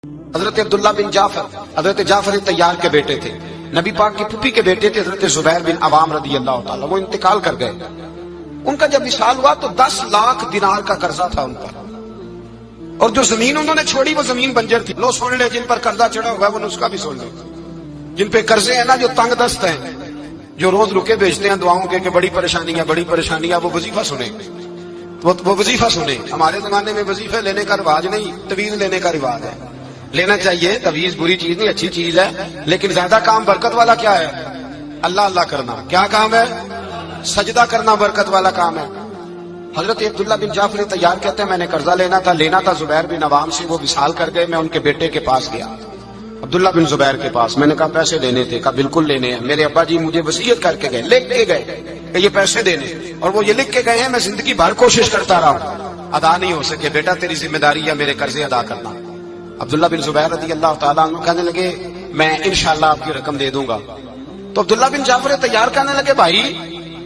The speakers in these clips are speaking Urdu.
حضرت عبداللہ بن جعفر حضرت جعفر تیار کے بیٹے تھے، نبی پاک کی پھوپھی کے بیٹے تھے حضرت زبیر بن عوام رضی اللہ تعالیٰ، وہ انتقال کر گئے۔ ان کا جب وصال ہوا تو 10 لاکھ دینار کا قرضہ تھا ان پر، اور جو زمین انہوں نے چھوڑی وہ زمین بنجر تھی۔ لو سن لے، جن پر قرضہ چڑھا ہوا ہے وہ نسخہ بھی سن لے، جن پہ قرضے ہیں نا، جو تنگ دست ہیں، جو روز رکے بھیجتے ہیں دعاؤں کے کہ بڑی پریشانیاں، وہ وظیفہ سنیں، وہ وظیفہ سنیں۔ ہمارے زمانے میں وظیفے لینے کا رواج نہیں، تویز لینے کا رواج ہے۔ لینا چاہیے، تویز بری چیز نہیں، اچھی چیز ہے، لیکن زیادہ کام برکت والا کیا ہے؟ اللہ اللہ کرنا۔ کیا کام ہے؟ سجدہ کرنا برکت والا کام ہے۔ حضرت عبداللہ بن جعفر تیار کہتے ہیں میں نے قرضہ لینا تھا زبیر بن عوام سے، وہ وصال کر گئے۔ میں ان کے بیٹے کے پاس گیا، عبداللہ بن زبیر کے پاس۔ میں نے کہا پیسے دینے تھے، کہا بالکل لینے ہیں، میرے ابا جی مجھے وصیت کر کے گئے، لکھ کے گئے کہ یہ پیسے دینے، اور وہ یہ لکھ کے گئے ہیں، میں زندگی بھر کوشش کرتا رہا ہوں، ادا نہیں ہو سکے، بیٹا تیری ذمہ داری ہے میرے قرضے ادا کرنا۔ عبداللہ بن زبیر رضی اللہ تعالیٰ عنہ کہنے لگے میں انشاءاللہ آپ کی رقم دے دوں گا۔ تو عبداللہ بن جعفر تیار کہنے لگے بھائی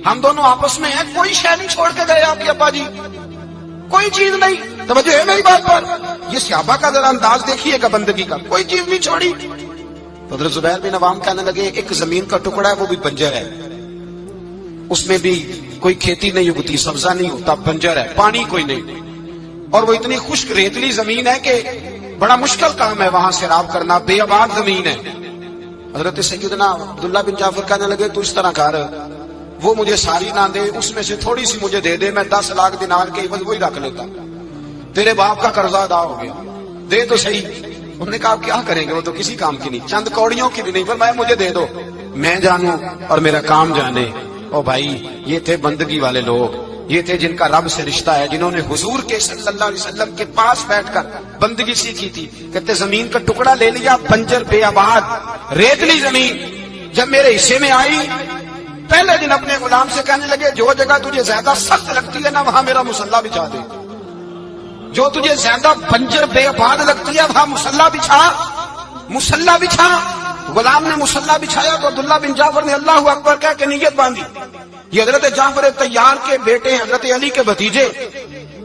ہم دونوں آپس میں ہیں، کوئی شے نہیں چھوڑ کے گئے آپ کے ابا جی، کوئی چیز نہیں۔ توجہ ہے میری بات پر؟ یہ صحابہ کا ذرا انداز دیکھیے گا بندگی کا، کوئی چیز نہیں چھوڑی۔ حضرت زبیر بن عوام کہنے لگے ایک زمین کا ٹکڑا ہے وہ بھی بنجر ہے، اس میں بھی کوئی کھیتی نہیں اگتی، سبزہ نہیں ہوتا، بنجر ہے، پانی کوئی نہیں، اور وہ اتنی خشک ریتلی زمین ہے کہ بڑا مشکل کام ہے وہاں سیراب کرنا، بے آباد زمین ہے۔ حضرت سیدنا عبداللہ بن جعفر کہنے لگے تو اس طرح کر، وہ مجھے ساری نہ دے، اس میں سے تھوڑی سی مجھے دے دے، میں 10 لاکھ دینار کے عوض وہی رکھ لیتا، تیرے باپ کا قرضہ ادا ہو گیا، دے تو صحیح۔ انہوں نے کہا کیا کریں گے، وہ تو کسی کام کی نہیں، چند کوڑیوں کی بھی نہیں، فرمایا مجھے دے دو، میں جانوں اور میرا کام جانے۔ او بھائی یہ تھے بندگی والے لوگ، یہ تھے جن کا رب سے رشتہ ہے، جنہوں نے حضور کے صلی اللہ علیہ وسلم کے پاس بیٹھ کر بندگی سیکھی تھی۔ کہتے زمین کا ٹکڑا لے لیا، بنجر بے آباد ریتلی زمین، جب میرے حصے میں آئی پہلے دن اپنے غلام سے کہنے لگے جو جگہ تجھے زیادہ سخت لگتی ہے نا وہاں میرا مصلی بچھا دے، جو تجھے زیادہ بنجر بے آباد لگتی ہے وہاں مصلی بچھا۔ غلام نے مصلی بچھایا تو عبداللہ بن جعفر نے اللہ اکبر کہہ کے نیت باندھی۔ یہ حضرت جعفر تیار کے بیٹے حضرت علی کے بھتیجے،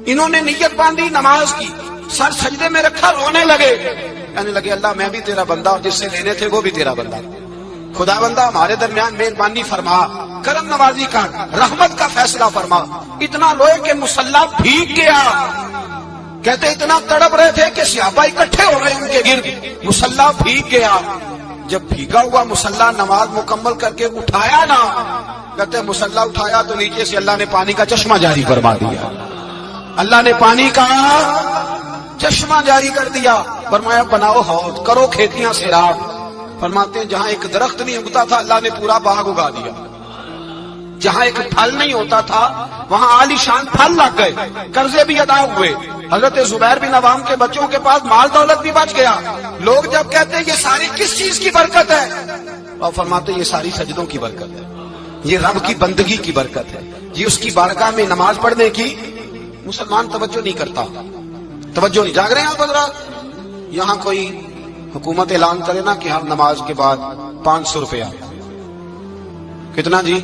انہوں نے نیت باندھی نماز کی، سر سجدے میں رکھا، رونے لگے، کہنے لگے اللہ میں بھی تیرا بندہ اور جس سے لینے تھے وہ بھی تیرا بندہ، خدا بندہ ہمارے درمیان مہربانی فرما، کرم نوازی کا، رحمت کا فیصلہ فرما۔ اتنا روئے کہ مصلی بھیگ گیا۔ کہتے اتنا تڑپ رہے تھے کہ صحابہ اکٹھے ہو رہے ان کے گرد، مصلی بھیگ گیا۔ جب بھیگا ہوا مصلی نماز مکمل کر کے اٹھایا نا، کہتے مصلی اٹھایا تو نیچے سے اللہ نے پانی کا چشمہ جاری فرما دیا، اللہ نے پانی کا چشمہ جاری کر دیا۔ فرمایا بناؤ حوض، کرو کھیتیاں سیراب۔ فرماتے ہیں جہاں ایک درخت نہیں اگتا تھا اللہ نے پورا باغ اگا دیا، جہاں ایک پھل نہیں ہوتا تھا وہاں عالی شان پھل لگ گئے، قرضے بھی ادا ہوئے۔ حضرت زبیر بن عوام کے بچوں کے پاس مال دولت بھی بچ گیا۔ لوگ جب کہتے ہیں یہ ساری کس چیز کی برکت ہے، اور فرماتے ہیں یہ ساری سجدوں کی برکت ہے، یہ رب کی بندگی کی برکت ہے، یہ اس کی بارگاہ میں نماز پڑھنے کی۔ مسلمان توجہ نہیں کرتا، توجہ نہیں۔ جاگ رہے ہیں آپ حضرات؟ یہاں کوئی حکومت اعلان کرے نا کہ ہر نماز کے بعد 500 روپیہ، کتنا جی؟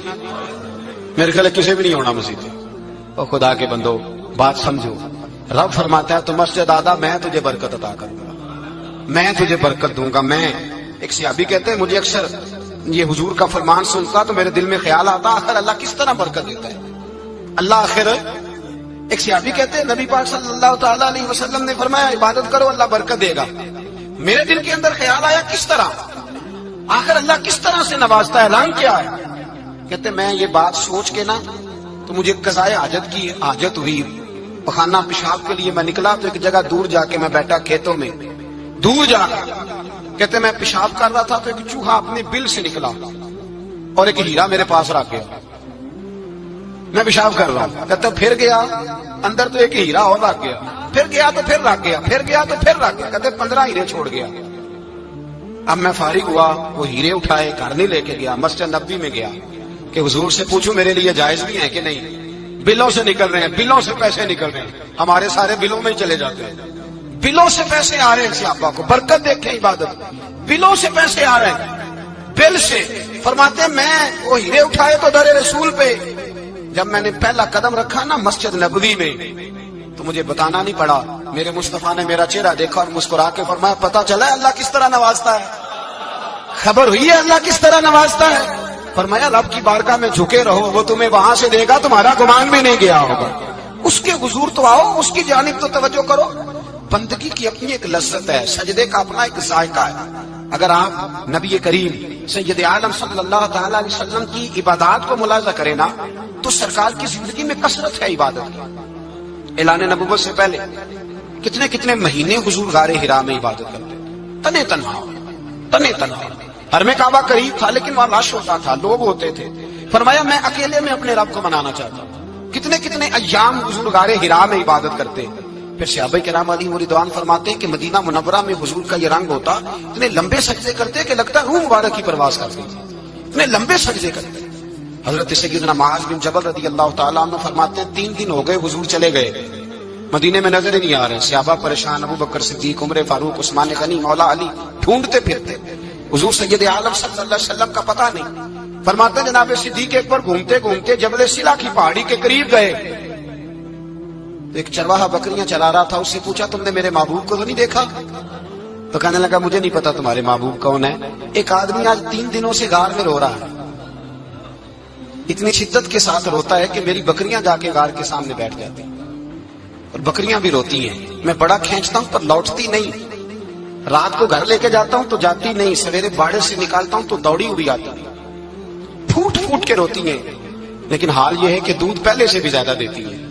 میرے خیال کسی بھی نہیں ہونا مسجد۔ اور خدا کے بندو بات سمجھو، رب فرماتا ہے تو مسجد آدھا میں تجھے برکت عطا کروں گا، میں تجھے برکت دوں گا۔ میں ایک صحابی کہتے ہیں مجھے اکثر یہ حضور کا فرمان سنتا تو میرے دل میں خیال آتا آخر اللہ کس طرح برکت دیتا ہے اللہ آخر۔ ایک صحابی کہتے ہیں نبی پاک صلی اللہ تعالیٰ علیہ وسلم نے فرمایا عبادت کرو اللہ برکت دے گا۔ میرے دل کے اندر خیال آیا کس طرح، آخر اللہ کس طرح سے نوازتا ہے، اعلان کیا ہے؟ کہتے میں یہ بات سوچ کے نا تو مجھے قضائے حاجت کی حاجت ہوئی، پخانہ پیشاب کے لیے میں نکلا تو ایک جگہ دور جا کے میں بیٹھا کھیتوں میں، دور جا کر کہتے میں پیشاب کر رہا تھا تو ایک چوہا اپنے بل سے نکلا اور ایک ہیرا میرے پاس رکھ گیا، میں پیشاب کر رہا ہوں، کہتے پھر گیا اندر تو ایک ہیرا اور رکھ گیا، پھر گیا تو پھر رکھ گیا، پھر گیا تو پھر رکھ گیا، کہتے 15 ہیرے چھوڑ گیا۔ اب میں فارغ ہوا، وہ ہیرے اٹھائے گھر نہیں لے کے گیا، مسجد نبوی میں گیا کہ حضور سے پوچھوں میرے لیے جائز بھی ہے کہ نہیں، بلوں سے نکل رہے ہیں، بلوں سے پیسے نکل رہے ہیں، ہمارے سارے بلوں میں ہی چلے جاتے ہیں، بلوں سے پیسے آ رہے ہیں صحابہ کو، برکت دیکھیں عبادت، بلوں سے پیسے آ رہے ہیں، بل سے۔ فرماتے ہیں میں وہ ہیرے اٹھائے تو در رسول پہ، جب میں نے پہلا قدم رکھا نا مسجد نبوی میں تو مجھے بتانا نہیں پڑا، میرے مصطفیٰ نے میرا چہرہ دیکھا اور مسکرا کے فرمایا پتہ چلا ہے اللہ کس طرح نوازتا ہے؟ خبر ہوئی ہے اللہ کس طرح نوازتا ہے؟ فرمایا رب کی بارگاہ میں جھکے رہو، وہ تمہیں وہاں سے دے گا تمہارا گمان بھی نہیں گیا ہوگا۔ اس کے حضور تو آؤ، اس کی جانب تو توجہ کرو۔ بندگی کی اپنی ایک لذت ہے، سجدے کا اپنا ایک ذائقہ ہے۔ اگر آپ نبی کریم سید عالم صلی اللہ تعالی علیہ وسلم کی عبادات کو ملاحظہ کریں نا تو سرکار کی زندگی میں کثرت ہے عبادت کی۔ اعلان نبوت سے پہلے کتنے کتنے مہینے حضور غار حرا میں عبادت کرتے، تنے تنہا۔ حرم کعبہ قریب تھا لیکن وہاں رش ہوتا تھا، لوگ ہوتے تھے۔ فرمایا میں اکیلے میں اپنے رب کو منانا چاہتا ہوں۔ کتنے کتنے ایام حضور غار حرا میں عبادت کرتے۔ پھر صحابہ کرام علیہم رضوان فرماتے ہیں کہ مدینہ منورہ میں حضور کا یہ رنگ ہوتا، اتنے لمبے سجدے کرتے کہ لگتا ہے روح مبارک کی پرواز کرتے، اتنے لمبے سجدے کرتے۔ حضرت سیدنا معاذ بن جبل رضی اللہ تعالیٰ عنہ فرماتے ہیں 3 دن ہو گئے حضور چلے گئے، مدینے میں نظر ہی نہیں آ رہے۔ صحابہ پریشان، ابو بکر صدیق، عمر فاروق، عثمان غنی، مولا علی ڈھونڈتے پھرتے، حضور سید عالم صلی اللہ علیہ وسلم کا پتہ نہیں۔ فرماتے ہیں جناب صدیق ایک بار گھومتے گھومتے جبل سلا کی پہاڑی کے قریب گئے تو ایک چرواہا بکریاں چلا رہا تھا، اس سے پوچھا تم نے میرے محبوب کو تو نہیں دیکھا؟ تو کہنے لگا مجھے نہیں پتا تمہارے محبوب کون ہے۔ ایک آدمی آج 3 دنوں سے غار میں رو رہا ہے، اتنی شدت کے ساتھ روتا ہے کہ میری بکریاں جا کے غار کے سامنے بیٹھ جاتی اور بکریاں بھی روتی ہیں، میں بڑا کھینچتا ہوں پر لوٹتی نہیں، رات کو گھر لے کے جاتا ہوں تو جاتی نہیں، سویرے باڑے سے نکالتا ہوں تو دوڑی ہوئی آتی، پھوٹ پھوٹ کے روتی ہیں، لیکن حال یہ ہے کہ دودھ پہلے سے بھی زیادہ دیتی ہیں۔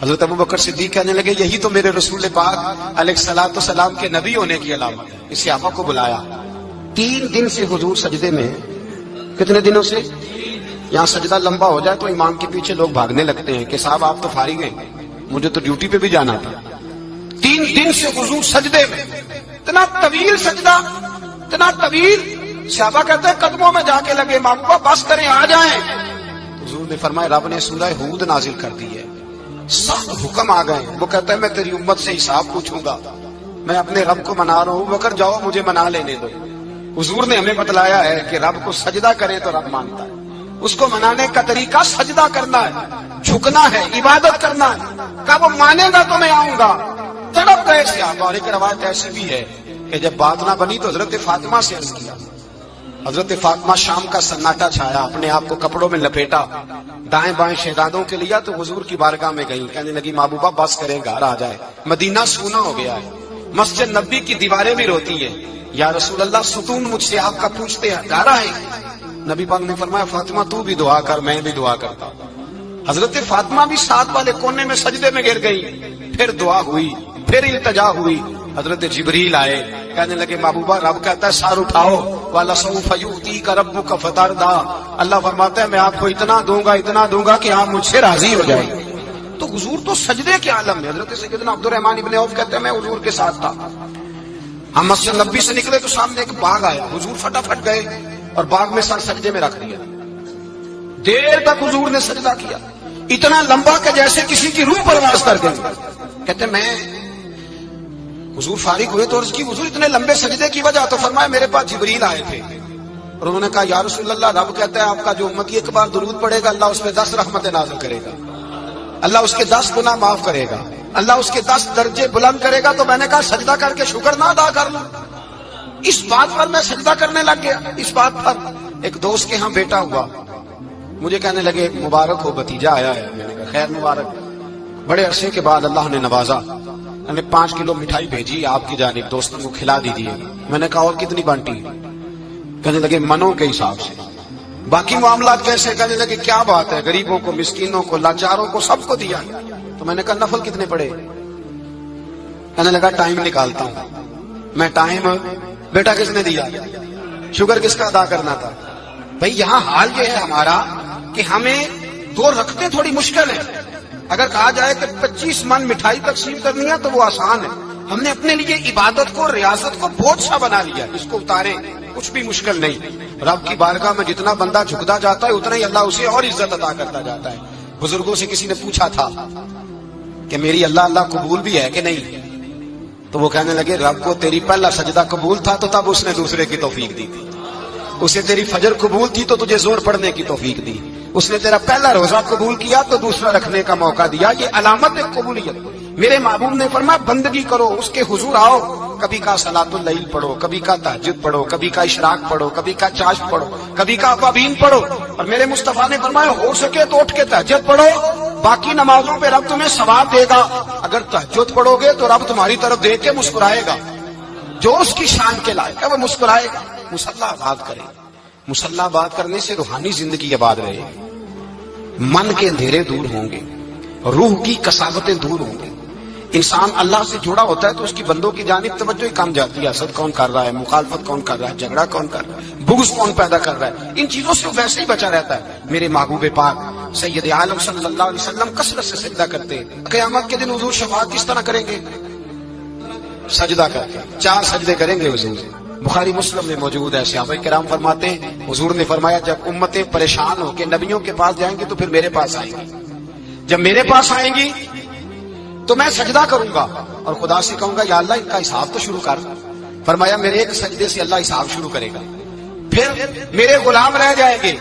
حضرت ابو بکر صدیق کہنے لگے یہی تو میرے رسول پاک علیہ الصلوۃ والسلام کے نبی ہونے کی علامت ہے۔ اس صحابہ کو بلایا، 3 دن سے حضور سجدے میں۔ کتنے دنوں سے؟ یہاں سجدہ لمبا ہو جائے تو امام کے پیچھے لوگ بھاگنے لگتے ہیں کہ صاحب آپ تو فارغ ہیں، مجھے تو ڈیوٹی پہ بھی جانا تھا۔ 3 دن سے حضور سجدے میں، اتنا طویل سجدہ، اتنا طویل۔ صحابہ کہتے ہیں قدموں میں جا کے لگے، محبوبہ بس کریں آ جائیں۔ حضور نے فرمایا رب نے سورہ ہود نازل کر دی ہے، سخت حکم آ گئے۔ وہ کہتا ہے میں تیری امت سے حساب پوچھوں گا، میں اپنے رب کو منا رہا ہوں، بکر جاؤ مجھے منا لینے دو۔ حضور نے ہمیں بتلایا ہے کہ رب کو سجدہ کریں تو رب مانتا ہے، اس کو منانے کا طریقہ سجدہ کرنا ہے، جھکنا ہے، عبادت کرنا ہے۔ کہا وہ مانے گا تو میں آؤں گا۔ تڑپ گئے صحابہ۔ اور ایک روایت ایسی بھی ہے کہ جب بات نہ بنی تو حضرت فاطمہ سے عرض کیا۔ حضرت فاطمہ شام کا سناٹا چھایا، اپنے آپ کو کپڑوں میں لپیٹا، دائیں بائیں شہزادوں کے لیا تو حضور کی بارگاہ میں گئی، کہنے لگی محبوبہ بس کرے گھر آ جائے، مدینہ سونا ہو گیا ہے، مسجد نبی کی دیواریں بھی روتی ہیں، یا رسول اللہ ستون مجھ سے آپ کا پوچھتے ہیں گھر آئے۔ نبی پاک نے فرمایا فاطمہ تو بھی دعا کر، میں بھی دعا کرتا ہوں۔ حضرت فاطمہ بھی ساتھ والے کونے میں سجدے میں گر گئی، پھر دعا ہوئی، پھر التجا ہوئی۔ حضرت جبریل آئے، کہنے لگے محبوبہ رب کہتا ہے سار اٹھاؤ، وَلَسَوْفَ يُؤْتِيكَ رَبُّكَ فَتَرْضَىٰ، اللہ فرماتا ہے میں آپ کو اتنا دوں گا کہ آپ مجھ سے راضی ہو جائیں۔ تو حضور تو سجدے کے عالم میں۔ حضرت سیدنا عبد الرحمن ابن عوف کہتے ہیں میں حضور کے ساتھ تھا، ہم مسجد نبی سے نکلے تو سامنے ایک باغ آیا، حضور فٹافٹ گئے اور باغ میں سر سجدے میں رکھ دیا۔ دیر تک حضور نے سجدہ کیا، اتنا لمبا کہ جیسے کسی کی روح پرواز کر گئی۔ کہتے میں حضور فارغ ہوئے تو عرض کی حضور اتنے لمبے سجدے کی وجہ؟ تو فرمایا میرے پاس جبریل آئے تھے اور انہوں نے کہا یا رسول اللہ رب کہتا ہے آپ کا جو امتی ایک بار درود پڑے گا اللہ اس پہ 10 رحمتیں نازل کرے گا، اللہ اس کے 10 گناہ معاف کرے گا، اللہ اس کے 10 درجے بلند کرے گا۔ تو میں نے کہا سجدہ کر کے شکر نہ ادا کر لوں؟ اس بات پر میں سجدہ کرنے لگ گیا۔ اس بات پر ایک دوست کے ہاں بیٹا ہوا، مجھے کہنے لگے مبارک ہو بھتیجا آیا ہے۔ میں نے کہا خیر مبارک۔ بڑے عرصے کے بعد اللہ نے نوازا، میں نے 5 کلو مٹھائی بھیجی آپ کی جانب، دوستوں کو کھلا دیجیے۔ میں نے کہا اور کتنی بانٹی؟ کہنے لگے منوں کے حساب سے۔ باقی معاملات کیسے؟ کہنے لگے کیا بات ہے، غریبوں کو، مسکینوں کو، لاچاروں کو، سب کو دیا۔ تو میں نے کہا نفل کتنے پڑے؟ کہنے لگا ٹائم نکالتا ہوں میں۔ ٹائم بیٹا کس نے دیا؟ شکر کس کا ادا کرنا تھا؟ بھئی یہاں حال یہ ہے ہمارا کہ ہمیں 2 رکھتے تھوڑی مشکل ہے۔ اگر کہا جائے کہ 25 من مٹھائی تقسیم کرنی ہے تو وہ آسان ہے، ہم نے اپنے لیے عبادت کو، ریاضت کو بہت سا بنا لیا، اس کو اتاریں کچھ بھی مشکل نہیں۔ رب کی بارگاہ میں جتنا بندہ جھکتا جاتا ہے اتنا ہی اللہ اسے اور عزت عطا کرتا جاتا ہے۔ بزرگوں سے کسی نے پوچھا تھا کہ میری اللہ قبول بھی ہے کہ نہیں؟ تو وہ کہنے لگے رب کو تیری پہلا سجدہ قبول تھا تو تب اس نے دوسرے کی توفیق دی تھی، اسے تیری فجر قبول تھی تو تجھے زور پڑھنے کی توفیق دی، اس نے تیرا پہلا روزہ قبول کیا تو دوسرا رکھنے کا موقع دیا۔ یہ علامت ہے قبولیت۔ میرے محبوب نے فرمایا بندگی کرو، اس کے حضور آؤ، کبھی کا صلاۃ اللیل پڑھو، کبھی کا تہجد پڑھو، کبھی کا اشراق پڑھو، کبھی کا چاشت پڑھو، کبھی کا اوابین پڑھو. اور میرے مصطفیٰ نے فرمایا ہو سکے تو اٹھ کے تہجد پڑھو، باقی نمازوں پہ رب تمہیں ثواب دے گا. اگر تہجد پڑھو گے تو رب تمہاری طرف دیکھ کے مسکرائے گا، جو اس کی شان کے لائق ہے وہ مسکرائے گا. مصلی آباد کرے، مصلی آباد کرنے سے روحانی زندگی آباد رہے گی، من کے اندھیرے دور ہوں گے، روح کی کساوتیں دور ہوں گی. انسان اللہ سے جڑا ہوتا ہے تو اس کی بندوں کی جانب توجہ ہی کم جاتی ہے. حسد کون کر رہا ہے، مخالفت کون کر رہا ہے، جھگڑا کون کر رہا ہے، بغض کون پیدا کر رہا ہے، ان چیزوں سے ویسے ہی بچا رہتا ہے. میرے محبوب پاک سید عالم صلی اللہ علیہ وسلم کثرت سے سجدہ کرتے ہیں. قیامت کے دن حضور شفاعت کس طرح کریں گے؟ سجدہ کر کے 4 سجدے کریں گے حضور. بخاری مسلم میں موجود ہے. صحابہ کرام فرماتے ہیں حضور نے فرمایا جب امتیں پریشان ہو کے نبیوں کے پاس جائیں گی تو پھر میرے پاس آئیں گی. جب میرے پاس آئیں گی تو میں سجدہ کروں گا اور خدا سے کہوں گا یا اللہ ان کا حساب تو شروع کر. فرمایا میرے ایک سجدے سے اللہ حساب شروع کرے گا. پھر میرے غلام رہ جائیں گے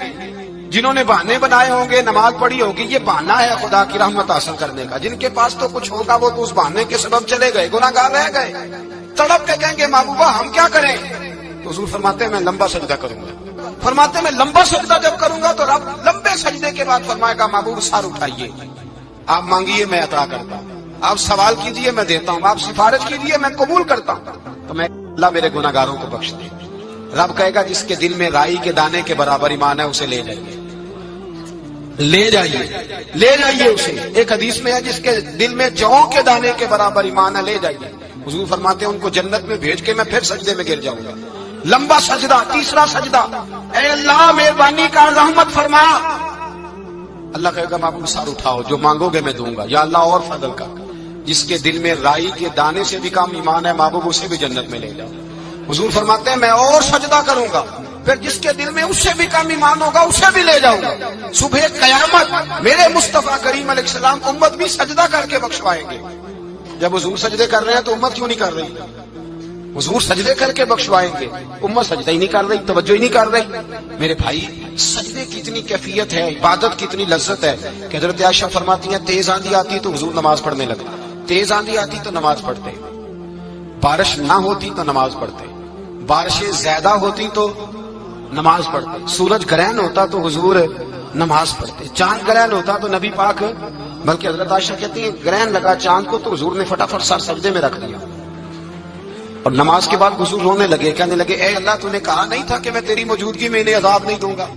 جنہوں نے بہانے بنائے ہوں گے، نماز پڑھی ہوگی، یہ بہانہ ہے خدا کی رحمت حاصل کرنے کا. جن کے پاس تو کچھ ہوگا وہ تو اس بہانے کے سبب چلے گئے، گناہ گار رہ گئے، تڑپ کے کہیں گے محبوبہ ہم کیا کریں؟ تو حضور فرماتے ہیں میں لمبا سجدہ کروں گا. فرماتے ہیں میں لمبا سجدہ جب کروں گا تو رب لمبے سجدے کے بعد فرمائے گا محبوب سر اٹھائیے، آپ مانگیے میں عطا کرتا ہوں، آپ سوال کیجئے میں دیتا ہوں، آپ سفارش کیجئے میں قبول کرتا ہوں. تو میں اللہ میرے گناہ گاروں کو بخش دے. رب کہے گا جس کے دل میں رائی کے دانے کے برابر ایمان ہے اسے لے جائیے، لے جائیے، لے جائیے اسے. ایک حدیث میں ہے جس کے دل میں جو کے دانے کے برابر ایمان ہے لے جائیے. حضور فرماتے ہیں ان کو جنت میں بھیج کے میں پھر سجدے میں گر جاؤں گا. لمبا سجدہ. تیسرا سجدہ، اے اللہ مہربانی کا رحمت فرما. اللہ کہے گا محبوب سر اٹھاؤ، جو مانگو گے میں دوں گا. یا اللہ اور فضل کا، جس کے دل میں رائی کے دانے سے بھی کم ایمان ہے محبوب اسے بھی جنت میں لے جاؤ. حضور فرماتے ہیں میں اور سجدہ کروں گا، پھر جس کے دل میں اس سے بھی کم ایمان ہوگا اسے بھی لے جاؤں گا. صبح قیامت میرے مصطفیٰ کریم علیہ السلام امت بھی سجدہ کر کے بخشوائیں گے. جب حضور سجدے کر رہے ہیں تو امت کیوں نہیں کر رہی؟ حضور سجدے کر کے بخشوائیں گے، امت سجدہ ہی نہیں کر رہی، توجہ ہی نہیں کر رہی. میرے بھائی سجدے کی اتنی کیفیت ہے، عبادت کی اتنی لذت ہے کہ حضرت عائشہ فرماتی ہیں تیز آندھی آتی تو حضور نماز پڑھنے لگے. تیز آندھی آتی تو نماز پڑھتے، بارش نہ ہوتی تو نماز پڑھتے، بارشیں زیادہ ہوتی تو نماز پڑھتے، سورج گرہن ہوتا تو حضور نماز پڑھتے، چاند گرہن ہوتا تو نبی پاک، بلکہ حضرت عائشہ کہتی ہیں گرہن لگا چاند کو تو حضور نے فٹافٹ سر سجدے میں رکھ دیا. اور نماز کے بعد حضور رونے لگے، کہنے لگے اے اللہ تو نے کہا نہیں تھا کہ میں تیری موجودگی میں انہیں عذاب نہیں دوں گا.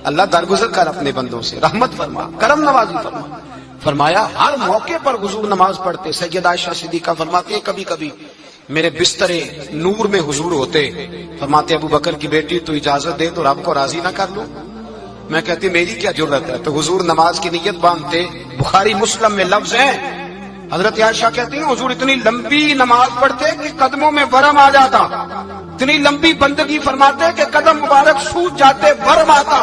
اللہ درگزر کر اپنے بندوں سے، رحمت فرما، کرم نوازی فرما. فرمایا ہر موقع پر حضور نماز پڑھتے. سیدہ عائشہ صدیقہ فرماتی ہیں کبھی کبھی میرے بسترے نور میں حضور ہوتے. فرماتے ابو بکر کی بیٹی تو اجازت دے تو رب کو راضی نہ کر لوں. میں کہتی میری کیا جرت ہے. تو حضور نماز کی نیت باندھتے. بخاری مسلم میں لفظ ہیں حضرت عائشہ کہتی ہیں حضور اتنی لمبی نماز پڑھتے کہ قدموں میں ورم آ جاتا، اتنی لمبی بندگی فرماتے کہ قدم مبارک سوج جاتے، ورم آتا.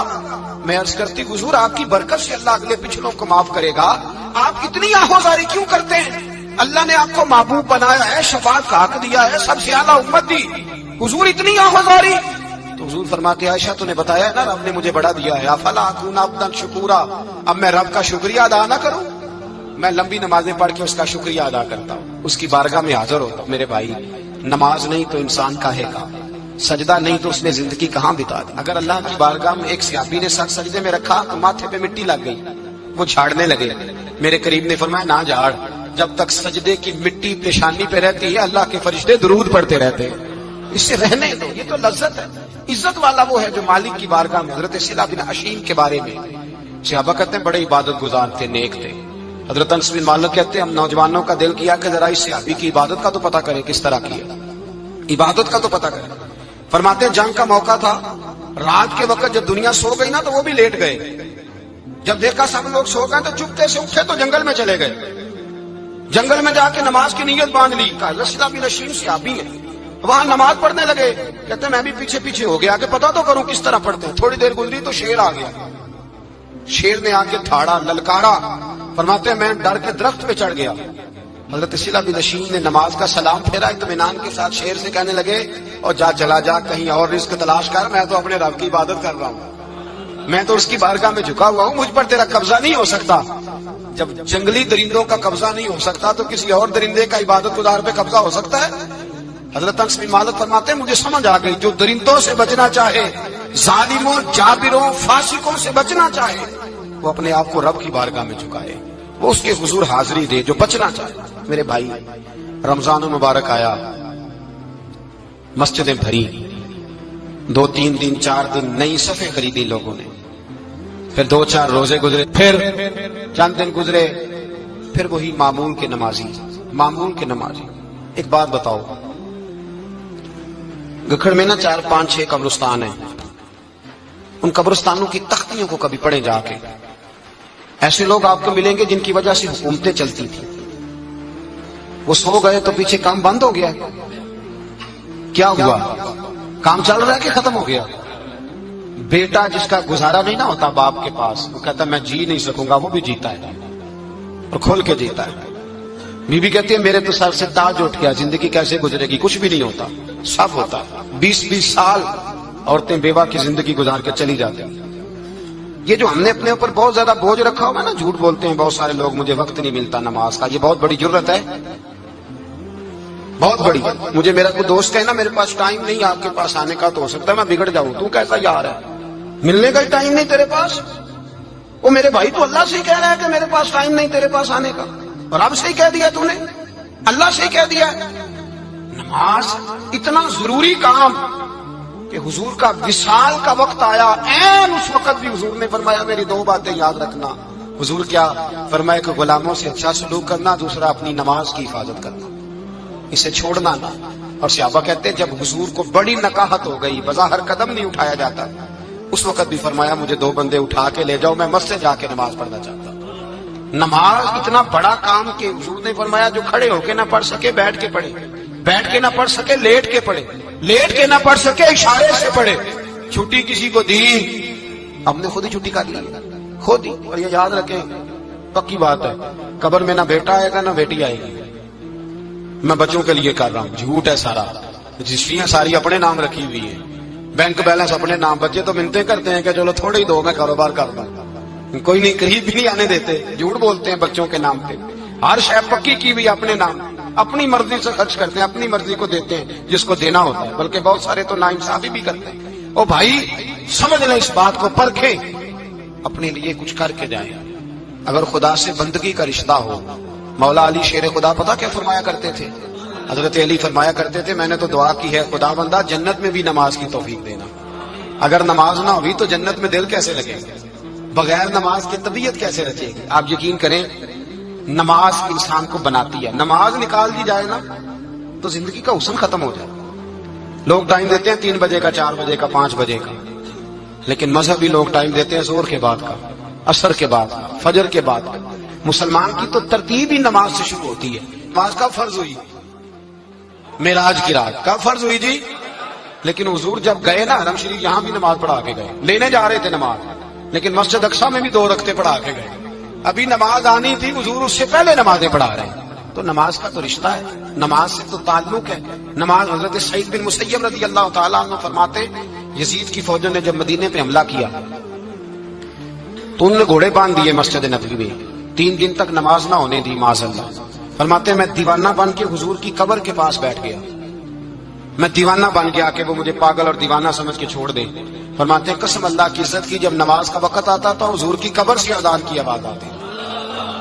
میں عرض کرتی حضور آپ کی برکت سے اللہ اگلے پچھلوں کو معاف کرے گا، آپ اتنی آہوزاری کیوں کرتے ہیں؟ اللہ نے آپ کو محبوب بنایا ہے، شفاعت کا حق دیا ہے، سب سے اعلیٰ امت دی، حضور اتنی آہوزاری. تو حضور فرماتے عائشہ تو نے بتایا نا رب نے مجھے بڑا دیا ہے، افلا اکون عبدا شکورا، اب میں رب کا شکریہ ادا نہ کروں؟ میں لمبی نمازیں پڑھ کے اس کا شکریہ ادا کرتا ہوں، اس کی بارگاہ میں حاضر ہوتا ہوں. میرے بھائی نماز نہیں تو انسان کاہے کا، سجدہ نہیں تو اس نے زندگی کہاں بتا دی. اگر اللہ کی بارگاہ میں ایک صحابی نے سر سجدے میں رکھا تو ماتھے پہ مٹی لگ گئی، وہ جھاڑنے لگے. میرے قریب نے فرمایا نہ جھاڑ، جب تک سجدے کی مٹی پیشانی پہ رہتی ہے اللہ کے فرشتے درود پڑھتے رہتے ہیں، اس سے رہنے دو، یہ تو لذت ہے. عزت والا وہ ہے جو مالک کی بارگاہ میں. حضرت صلہ بن حشیم کے بارے میں صحابہ کہتے ہیں بڑے عبادت گزار تھے، نیک تھے. حضرت انس بن مالک کہتے ہیں ہم نوجوانوں کا دل کیا کہ ذرا اس صحابی کی عبادت کا تو پتہ کریں، کس طرح کی ہے عبادت کا تو پتہ کریں. فرماتے ہیں جنگ کا موقع تھا، رات کے وقت جب دنیا سو گئی نا تو وہ بھی لیٹ گئے. جب دیکھا سب لوگ سو گئے تو چپکے سے اٹھے تو جنگل میں چلے گئے. جنگل میں جا کے نماز کی نیت باندھ لی. صلہ بن حشیم صحابی ہے، وہاں نماز پڑھنے لگے. کہتے ہیں میں بھی پیچھے پیچھے ہو گیا کہ پتا تو کروں کس طرح پڑھتے ہیں. تھوڑی دیر گزری تو شیر آ گیا. شیر نے آ کے تھاڑا، للکارا. فرماتے ہیں میں ڈر کے درخت پہ چڑھ گیا. حضرت صلہ بن حشیم نے نماز کا سلام پھیرا، اطمینان کے ساتھ شیر سے کہنے لگے اور جا چلا جا کہیں اور رزق تلاش کر، میں تو اپنے رب کی عبادت کر رہا ہوں. میں تو اس کی بارگاہ میں جھکا ہوا ہوں, مجھ پر تیرا قبضہ نہیں ہو سکتا. جب جنگلی درندوں کا قبضہ نہیں ہو سکتا تو کسی اور درندے کا عبادت گزار پہ قبضہ ہو سکتا ہے؟ حضرت انس بن مالک فرماتے ہیں مجھے سمجھ آ گئی, جو درندوں سے بچنا چاہے, ظالموں, جابروں, فاسقوں سے بچنا چاہے, وہ اپنے آپ کو رب کی بارگاہ میں جھکائے, وہ اس کے حضور حاضری دے. جو بچنا چاہے. میرے بھائی, رمضان المبارک آیا, مسجدیں بھری, 2-3 دن 4 دن نئی صفیں خریدی لوگوں نے, پھر 2-4 روزے گزرے, پھر چند دن گزرے, پھر وہی معمول کے نمازی. ایک بات بتاؤ, گکھڑ میں نا 4-5-6 قبرستان ہیں, ان قبرستانوں کی تختیوں کو کبھی پڑھیں جا کے. ایسے لوگ آپ کو ملیں گے جن کی وجہ سے حکومتیں چلتی تھیں, وہ سو گئے تو پیچھے کام بند ہو گیا. کیا ہوا؟ کام چل رہا ہے کہ ختم ہو گیا؟ بیٹا جس کا گزارا نہیں نہ ہوتا باپ کے پاس, وہ کہتا میں جی نہیں سکوں گا, وہ بھی جیتا ہے اور کھول کے جیتا ہے. بیوی کہتی ہے میرے تو سر سے تاج اٹھ گیا, زندگی کیسے گزرے گی؟ کچھ بھی نہیں ہوتا, سب ہوتا. 20-20 سال عورتیں بیوہ کی زندگی گزار کے چلی جاتی ہیں. یہ جو ہم نے اپنے اوپر بہت زیادہ بوجھ رکھا ہوا ہے نا, جھوٹ بولتے ہیں بہت سارے لوگ, مجھے وقت نہیں ملتا نماز کا, یہ بہت بڑی جرت ہے, بہت بڑی. مجھے میرا کوئی دوست کہے نا میرے پاس ٹائم نہیں آپ کے پاس آنے کا, تو ہو سکتا ہے میں بگڑ جاؤں. تو کیسا یار ہے, ملنے کا ٹائم نہیں تیرے پاس؟ وہ میرے بھائی تو اللہ سے ہی کہہ رہا ہے کہ میرے پاس ٹائم نہیں تیرے پاس آنے کا, اور رب سے ہی کہہ دیا, تو نے اللہ سے ہی کہہ دیا. نماز اتنا ضروری کام کہ حضور کا وصال کا وقت آیا, عین اس وقت بھی حضور نے فرمایا میری 2 باتیں یاد رکھنا. حضور کیا فرمایا کہ غلاموں سے اچھا سلوک کرنا, دوسرا اپنی نماز کی حفاظت کرنا, اسے چھوڑنا نہ. اور صحابہ کہتے ہیں جب حضور کو بڑی نکاہت ہو گئی, بظاہر قدم نہیں اٹھایا جاتا, اس وقت بھی فرمایا مجھے 2 بندے اٹھا کے لے جاؤ, میں مسجد جا کے نماز پڑھنا چاہتا ہوں. نماز اتنا بڑا کام کہ حضور نے فرمایا جو کھڑے ہو کے نہ پڑھ سکے بیٹھ کے پڑھے, بیٹھ کے نہ پڑھ سکے لیٹ کے پڑھے, لیٹ کے نہ پڑھ سکے اشارے سے پڑھے. چھٹی کسی کو دی, ہم نے خود ہی چھٹی کر لی, خود ہی. اور یہ یاد رکھیں, پکی بات ہے, قبر میں نہ بیٹا آئے گا نہ بیٹی آئے گی. میں بچوں کے لیے کر رہا ہوں, جھوٹ ہے سارا. رجسٹریاں ساری اپنے نام رکھی ہوئی ہیں, بینک بیلنس اپنے نام. بچے تو منتیں کرتے ہیں کہ چلو تھوڑے ہی دو, میں کاروبار کر رہا ہوں. کوئی نہیں, قریب بھی نہیں آنے دیتے, جھوٹ بولتے ہیں بچوں کے نام پہ. ہر شے پکی کی ہوئی اپنے نام, اپنی مرضی سے خرچ کرتے ہیں, اپنی مرضی کو دیتے ہیں جس کو دینا ہوتا ہے. بلکہ بہت سارے تو ناانصافی بھی کرتے ہیں. او بھائی سمجھ لیں اس بات کو, پرکھیں, اپنے لیے کچھ کر کے جائیں. اگر خدا سے بندگی کا رشتہ ہو, مولا علی شیر خدا پتہ کیا فرمایا کرتے تھے؟ حضرت علی فرمایا کرتے تھے میں نے تو دعا کی ہے خدا بندہ جنت میں بھی نماز کی توفیق دینا. اگر نماز نہ ہوئی تو جنت میں دل کیسے لگے گا, بغیر نماز کی طبیعت کیسے رچے گی؟ آپ یقین کریں نماز انسان کو بناتی ہے. نماز نکال دی جائے نا تو زندگی کا حسن ختم ہو جائے. لوگ ٹائم دیتے ہیں 3 بجے کا, 4 بجے کا, 5 بجے کا, لیکن مذہبی لوگ ٹائم دیتے ہیں زور کے بعد کا, عصر کے بعد کا, فجر کے بعد کا. مسلمان کی تو ترتیب ہی نماز سے شروع ہوتی ہے. نماز کا فرض ہوئی معراج کی رات کا فرض ہوئی جی, لیکن حضور جب گئے نا حرم شریف, یہاں بھی نماز پڑھا کے گئے, لینے جا رہے تھے نماز, لیکن مسجد اقصی میں بھی 2 رکعتیں پڑھا کے گئے. ابھی نماز آنی تھی, حضور اس سے پہلے نمازیں پڑھا رہے ہیں. تو نماز کا تو رشتہ ہے, نماز سے تو تعلق ہے. نماز حضرت سعید بن مسیب رضی اللہ تعالیٰ عنہ فرماتے یزید کی فوجوں نے جب مدینے پہ حملہ کیا تو انہوں نے گھوڑے باندھ دیے مسجد نبوی میں, 3 دن تک نماز نہ ہونے دی معاذ اللہ. فرماتے میں دیوانہ بن کے حضور کی قبر کے پاس بیٹھ گیا, میں دیوانہ بن گیا کہ وہ مجھے پاگل اور دیوانہ سمجھ کے چھوڑ دے. فرماتے ہیں قسم اللہ کی عزت کی, جب نماز کا وقت آتا تو حضور کی قبر سے اذان کی آواز آتی,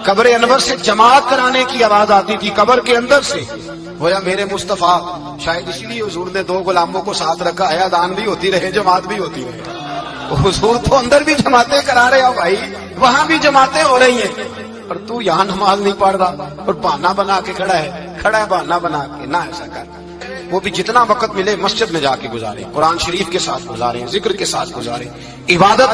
قبر انور سے جماعت کرانے کی آواز آتی تھی, قبر کے اندر سے. گویا میرے مصطفیٰ, شاید اسی لیے حضور نے 2 غلاموں کو ساتھ رکھا ہے, اذان بھی ہوتی رہے جماعت بھی ہوتی رہے. حضور تو اندر بھی جماعتیں کرا رہے ہو بھائی, وہاں بھی جماعتیں ہو رہی ہیں, اور تو یہاں نماز نہیں پڑھ رہا اور بہانہ بنا کے کھڑا ہے بہانہ بنا کے. نہ ایسا کر, وہ بھی جتنا وقت ملے مسجد میں جا کے گزارے, قرآن شریف کے ساتھ گزارے, ذکر کے ساتھ گزارے, عبادت